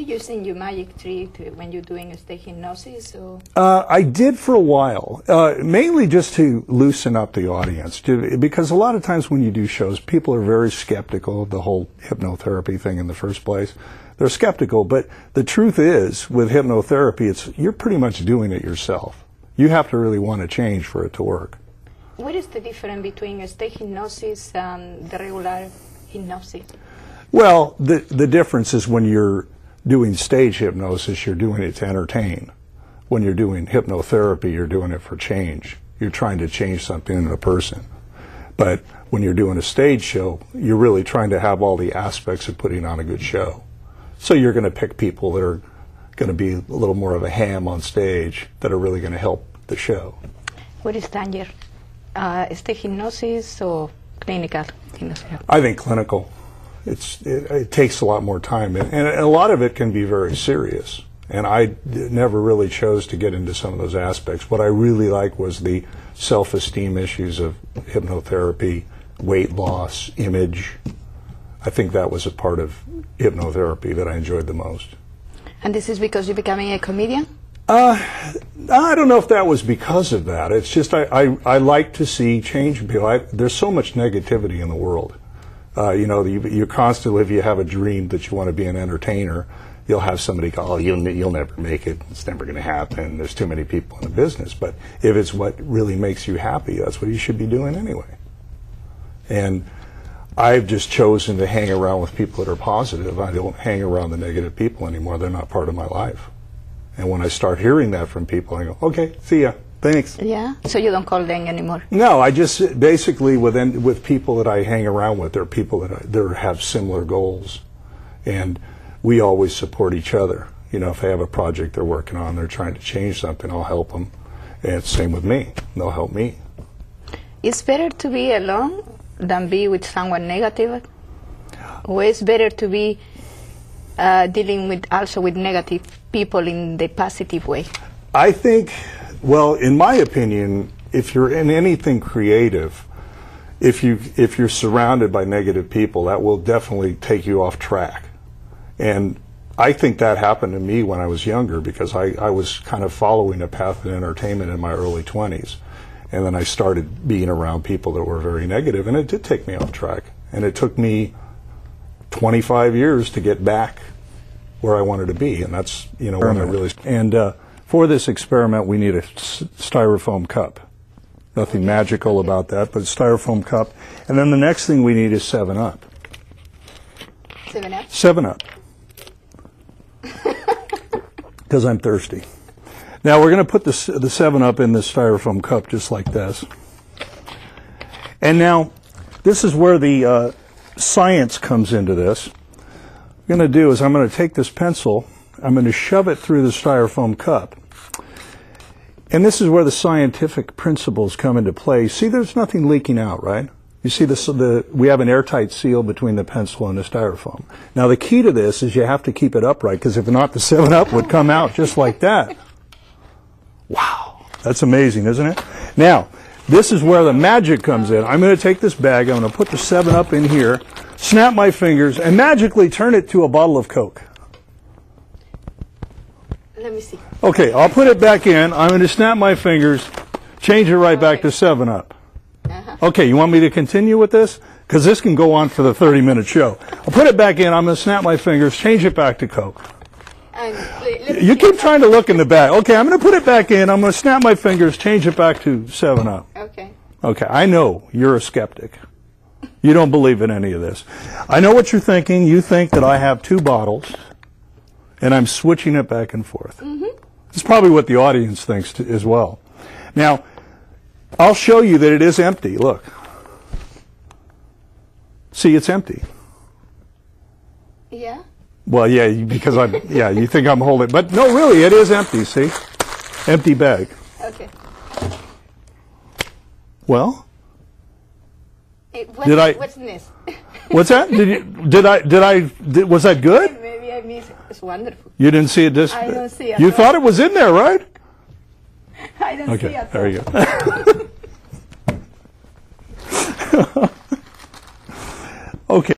using your magic trick when you're doing a stage hypnosis? Or? I did for a while, mainly just to loosen up the audience, because a lot of times when you do shows, people are very skeptical of the whole hypnotherapy thing in the first place. They're skeptical, but the truth is, with hypnotherapy, you're pretty much doing it yourself. You have to really want to change for it to work. What is the difference between a stage hypnosis and the regular hypnosis? Well, the difference is when you're doing stage hypnosis, you're doing it to entertain. When you're doing hypnotherapy, you're doing it for change. You're trying to change something in a person. But when you're doing a stage show, you're really trying to have all the aspects of putting on a good show. So you're going to pick people that are going to be a little more of a ham on stage that are really going to help the show. What is danger? Stage hypnosis or clinical hypnosis? I think clinical. It takes a lot more time, and a lot of it can be very serious. And I never really chose to get into some of those aspects. What I really like was the self-esteem issues of hypnotherapy, weight loss, image. I think that was a part of hypnotherapy that I enjoyed the most. And this is because you're becoming a comedian? I don't know if that was because of that. It's just I like to see change in people. There's so much negativity in the world. You know, you constantly, if you have a dream that you want to be an entertainer, you'll have somebody go, oh, you'll never make it. It's never going to happen. There's too many people in the business. But if it's what really makes you happy, that's what you should be doing anyway. And I've just chosen to hang around with people that are positive. I don't hang around the negative people anymore. They're not part of my life. And when I start hearing that from people, I go, okay, see ya. Thanks. Yeah, so you don't call them anymore? No, I just basically with people that I hang around with, they're people that have similar goals, and we always support each other. You know, if they have a project they're working on, they're trying to change something, I'll help them, and it's the same with me. They'll help me. It's better to be alone than be with someone negative, or it's better to be dealing also with negative people in the positive way? I think. Well, in my opinion, if you're in anything creative, if you're surrounded by negative people, that will definitely take you off track. And I think that happened to me when I was younger, because I was kind of following a path of entertainment in my early 20s. And then I started being around people that were very negative, and it did take me off track. And it took me 25 years to get back where I wanted to be, and that's, you know, when I really... And for this experiment, we need a styrofoam cup. Nothing magical about that, but a styrofoam cup. And then the next thing we need is 7-Up. 7-Up? 7-Up. Because I'm thirsty. Now we're going to put the 7-Up in this styrofoam cup just like this. And now, this is where the science comes into this. What I'm going to do is I'm going to take this pencil, I'm going to shove it through the styrofoam cup. And this is where the scientific principles come into play. See, there's nothing leaking out, right? You see, we have an airtight seal between the pencil and the styrofoam. Now, the key to this is you have to keep it upright, because if not, the 7-Up would come out just like that. Wow, that's amazing, isn't it? Now, this is where the magic comes in. I'm going to take this bag, I'm going to put the 7-Up in here, snap my fingers, and magically turn it to a bottle of Coke. Let me see. Okay, I'll put it back in. I'm going to snap my fingers, change it right back to 7-Up. Okay, you want me to continue with this? Because this can go on for the 30-minute show. I'll put it back in. I'm going to snap my fingers, change it back to Coke. You keep trying to look in the bag. Okay, I'm going to put it back in. I'm going to snap my fingers, change it back to 7-Up. Okay. Okay, I know you're a skeptic. You don't believe in any of this. I know what you're thinking. You think that I have 2 bottles, and I'm switching it back and forth. It's probably what the audience thinks as well. Now, I'll show you that it is empty. Look. See, it's empty. Yeah? Well, yeah, because you think I'm holding, but no, really, it is empty, see? Empty bag. Okay. Well? What's this? What's that? Was that good? Maybe I missed it. It's wonderful. You didn't see it this? I don't see it. You thought it was in there, right? I don't see it. Okay, there you go. Okay.